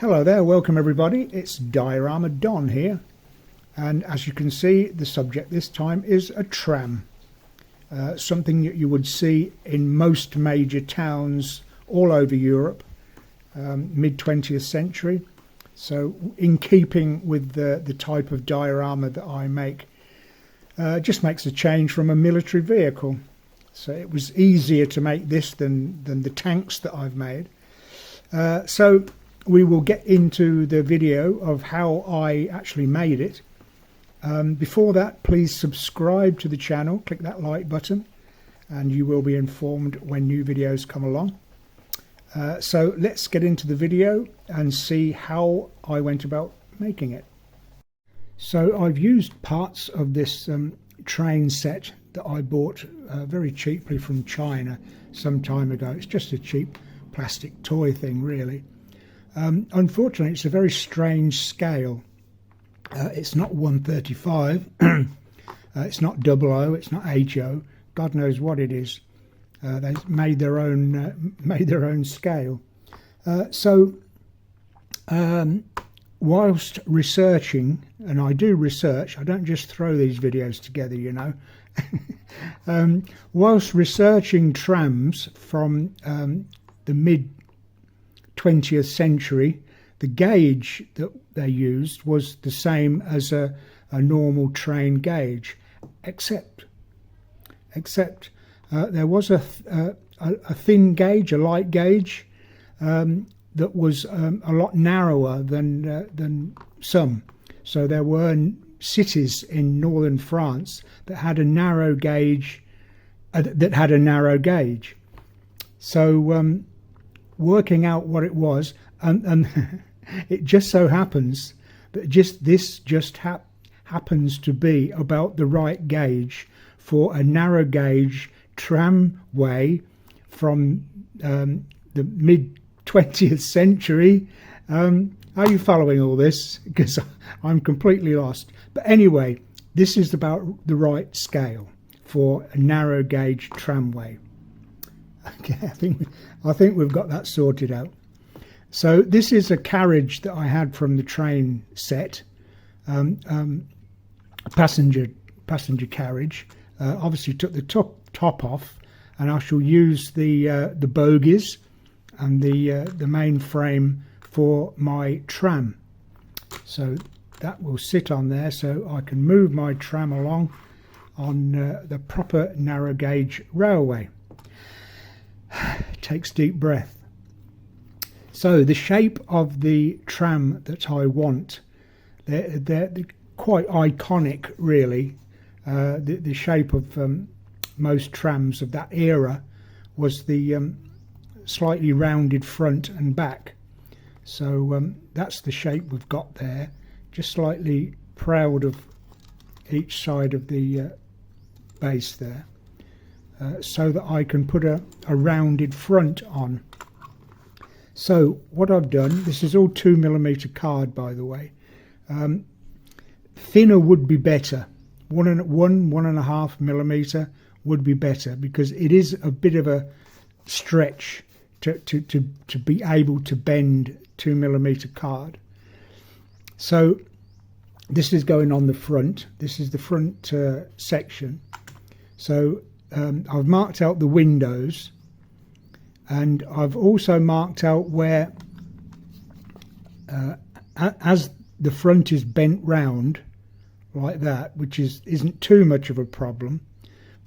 Hello there, welcome everybody. It's Diorama Don here, and as you can see, the subject this time is a tram. Something that you would see in most major towns all over Europe, mid-20th century. So in keeping with the type of diorama that I make, just makes a change from a military vehicle. So it was easier to make this than the tanks that I've made. So we will get into the video of how I actually made it. Before that, please subscribe to the channel, click that like button, and you will be informed when new videos come along. So let's get into the video and see how I went about making it. So I've used parts of this train set that I bought very cheaply from China some time ago. It's just a cheap plastic toy thing, really. Unfortunately, it's a very strange scale. It's not 135, it's not 00, it's not HO. God knows what it is. They've made their own scale. Whilst researching, and I do research, I don't just throw these videos together, you know. Whilst researching trams from the mid-20th century, the gauge that they used was the same as a normal train gauge, except there was a thin gauge, a light gauge, that was a lot narrower than some. So there were cities in northern France that had a narrow gauge, So working out what it was, and it just so happens that this happens to be about the right gauge for a narrow gauge tramway from the mid-20th century. Are you following all this? Because I'm completely lost. But anyway, this is about the right scale for a narrow gauge tramway. Okay, I think we've got that sorted out. So this is a carriage that I had from the train set, a passenger carriage. Obviously took the top off, and I shall use the bogies and the main frame for my tram. So that will sit on there, so I can move my tram along on the proper narrow gauge railway. Takes deep breath. So the shape of the tram that I want, they're quite iconic, really. The shape of most trams of that era was the slightly rounded front and back. So that's the shape we've got there, just slightly proud of each side of the base there, so that I can put a rounded front on. So what I've done, this is all 2mm card, by the way. Thinner would be better. 1.5mm would be better, because it is a bit of a stretch to be able to bend 2mm card. So this is going on the front. This is the front section. So I've marked out the windows, and I've also marked out where, as the front is bent round like that, which isn't too much of a problem,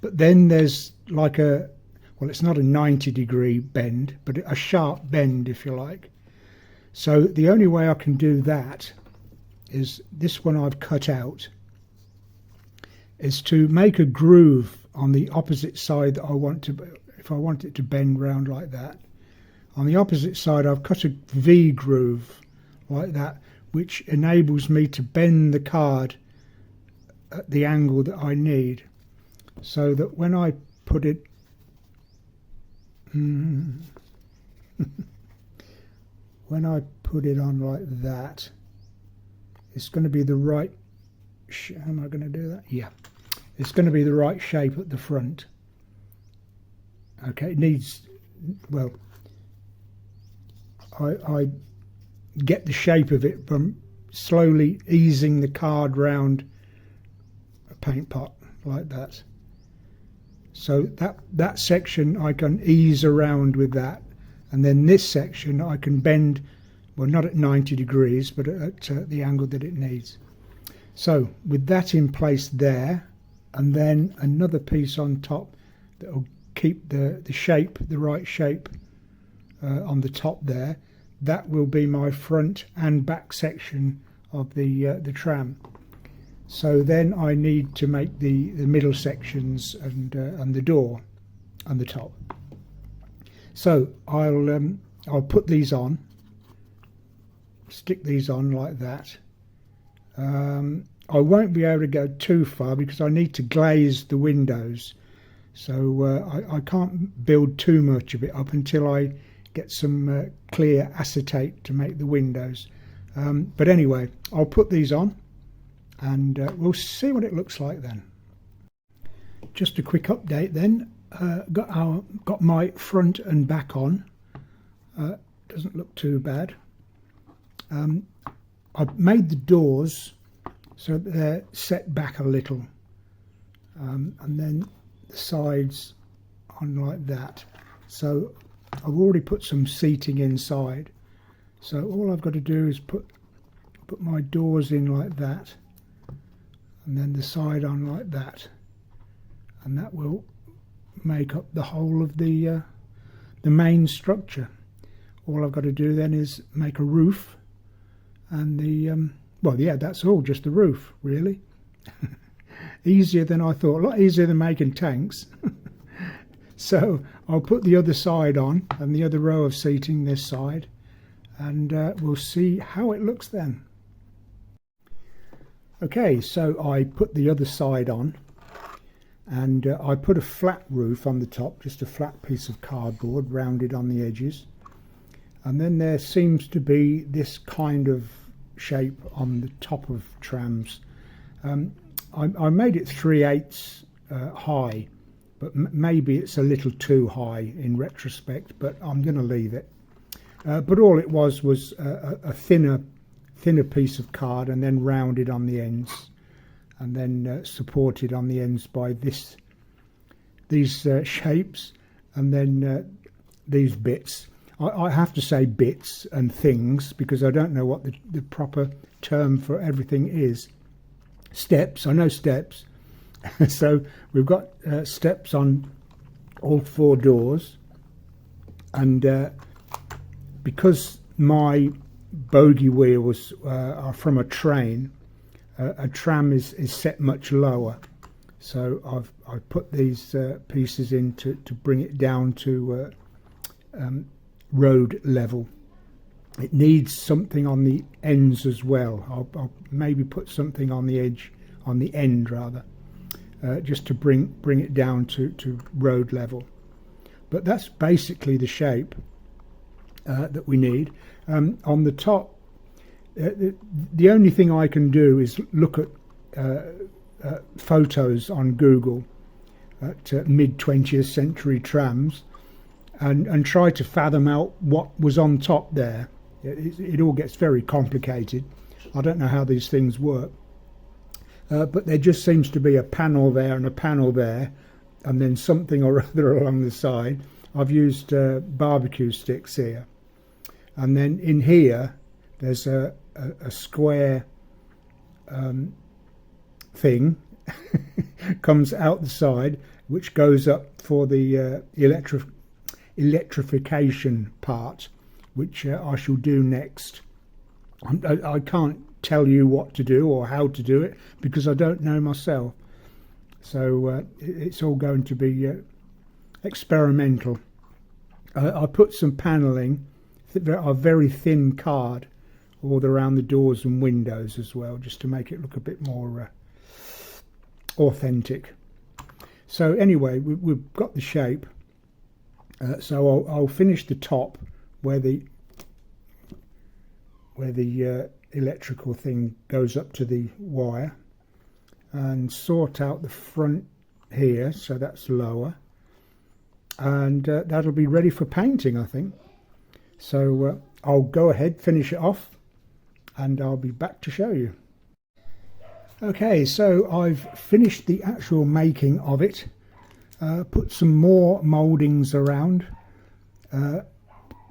but then there's like it's not a 90-degree bend, but a sharp bend, if you like. So the only way I can do that is this one I've cut out, is to make a groove on the opposite side that I want to, if I want it to bend round like that. On the opposite side, I've cut a V groove like that, which enables me to bend the card at the angle that I need, so that when I put it when I put it on like that, it's going to be the right am I going to do that? Yeah, it's going to be the right shape at the front. Okay, it needs, well, I get the shape of it from slowly easing the card round a paint pot like that. So that section I can ease around with that, and then this section I can bend, well, not at 90 degrees, but at the angle that it needs. So with that in place there, and then another piece on top that will keep the shape, the right shape on the top there, that will be my front and back section of the tram. So then I need to make the middle sections and the door on the top. So I'll put these on, stick these on like that. I won't be able to go too far because I need to glaze the windows, so I can't build too much of it up until I get some clear acetate to make the windows. But anyway, I'll put these on and we'll see what it looks like then. Just a quick update then. Got my front and back on. Doesn't look too bad. I've made the doors so that they're set back a little, and then the sides on like that. So I've already put some seating inside, so all I've got to do is put my doors in like that, and then the side on like that, and that will make up the whole of the main structure. All I've got to do then is make a roof, and well, yeah, that's all, just the roof really. Easier than I thought, a lot easier than making tanks. So I'll put the other side on and the other row of seating this side, and we'll see how it looks then. Okay, so I put the other side on, and I put a flat roof on the top, just a flat piece of cardboard rounded on the edges, and then there seems to be this kind of shape on the top of trams. I made it 3/8 high, but maybe it's a little too high in retrospect, but I'm going to leave it. But all it was a thinner piece of card, and then rounded on the ends, and then supported on the ends by these shapes, and then these bits. I have to say bits and things because I don't know what the proper term for everything is. Steps, I know steps. So we've got steps on all 4 doors, and because my bogie wheels are from a train, a tram is set much lower, so I've put these pieces in to bring it down to road level. It needs something on the ends as well. I'll maybe put something on the edge, on the end rather, just to bring it down to road level. But that's basically the shape that we need. On the top, the only thing I can do is look at photos on Google at mid-20th century trams, and try to fathom out what was on top there. It all gets very complicated. I don't know how these things work, but there just seems to be a panel there and a panel there, and then something or other along the side. I've used barbecue sticks here, and then in here there's a square thing comes out the side, which goes up for the electrification part, which I shall do next. I can't tell you what to do or how to do it because I don't know myself, so it's all going to be experimental. I put some panelling, a very thin card, all around the doors and windows as well, just to make it look a bit more authentic. So anyway, we've got the shape. So I'll finish the top where the electrical thing goes up to the wire, and sort out the front here, so that's lower, and that'll be ready for painting, I think. So I'll go ahead, finish it off, and I'll be back to show you. Okay, so I've finished the actual making of it. Put some more mouldings around.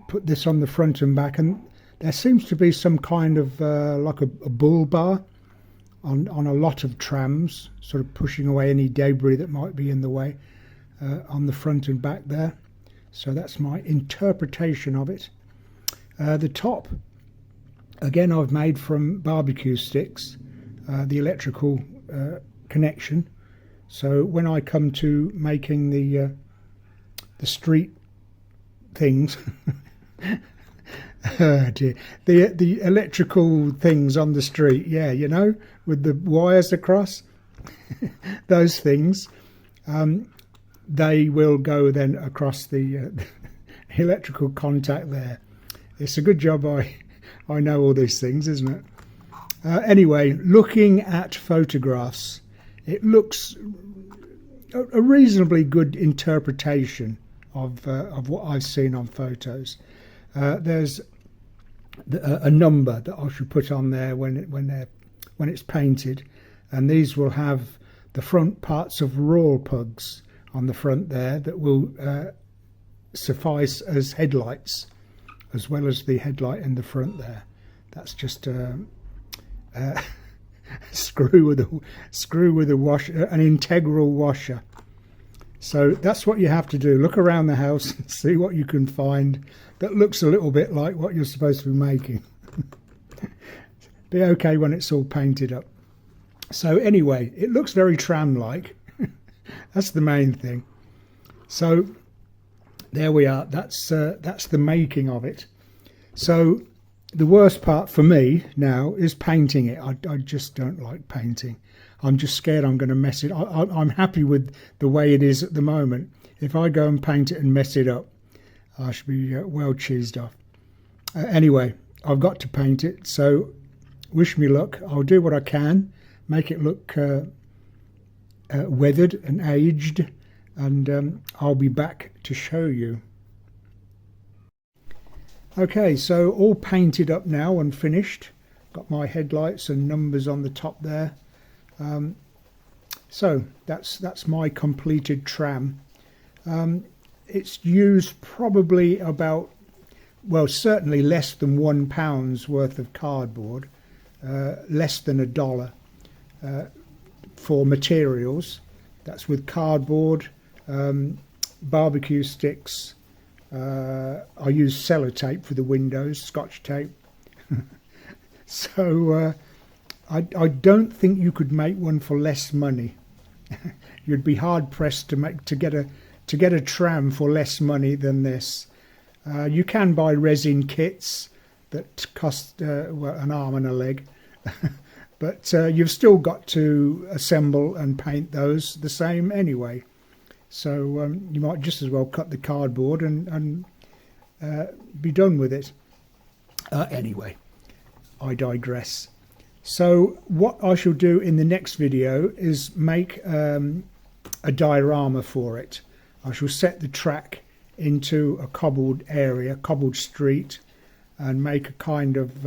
Put this on the front and back, and there seems to be some kind of like a bull bar on a lot of trams, sort of pushing away any debris that might be in the way on the front and back there. So that's my interpretation of it. The top, again, I've made from barbecue sticks, the electrical connection. So when I come to making the street things, oh dear, the electrical things on the street, yeah, you know, with the wires across, those things, they will go then across the electrical contact there. It's a good job I know all these things, isn't it? Anyway, looking at photographs, it looks a reasonably good interpretation of what I've seen on photos. There's a number that I should put on there when it's painted, and these will have the front parts of raw pugs on the front there that will suffice as headlights, as well as the headlight in the front there. That's just screw with a washer, an integral washer. So that's what you have to do. Look around the house and see what you can find that looks a little bit like what you're supposed to be making. Be okay when it's all painted up. So anyway, it looks very tram-like. That's the main thing. So there we are. That's the making of it. So the worst part for me now is painting it. I just don't like painting. I'm just scared I'm going to mess it. I'm happy with the way it is at the moment. If I go and paint it and mess it up, I should be well cheesed off. Anyway, I've got to paint it, so wish me luck. I'll do what I can, make it look weathered and aged, and I'll be back to show you. Okay, so all painted up now and finished. Got my headlights and numbers on the top there. So that's my completed tram. It's used probably about, well, certainly less than £1 worth of cardboard, less than $1 for materials. That's with cardboard, barbecue sticks. I use sellotape for the windows, scotch tape. So I don't think you could make one for less money. You'd be hard pressed to get a tram for less money than this. You can buy resin kits that cost well, an arm and a leg, but you've still got to assemble and paint those the same anyway. So you might just as well cut the cardboard and be done with it. Anyway, I digress. So what I shall do in the next video is make a diorama for it. I shall set the track into a cobbled area, cobbled street, and make a kind of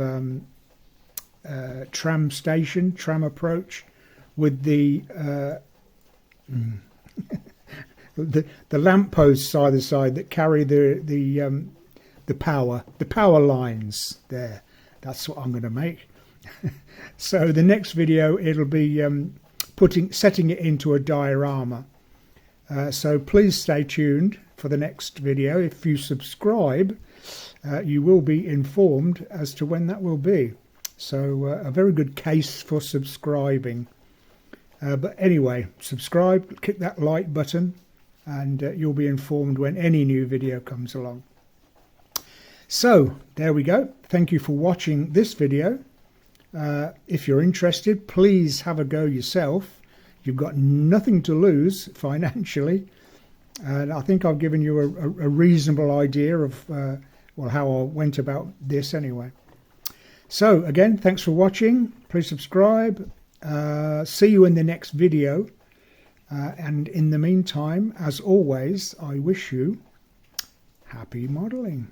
tram station, tram approach, with the the lampposts either side that carry the power lines there. That's what I'm going to make. So the next video, it'll be setting it into a diorama. So please stay tuned for the next video. If you subscribe, you will be informed as to when that will be. So a very good case for subscribing. But anyway, subscribe, click that like button, and you'll be informed when any new video comes along. So there we go. Thank you for watching this video. If you're interested, please have a go yourself. You've got nothing to lose financially, and I think I've given you a reasonable idea of well, how I went about this anyway. So again, thanks for watching. Please subscribe. See you in the next video, and in the meantime, as always, I wish you happy modelling.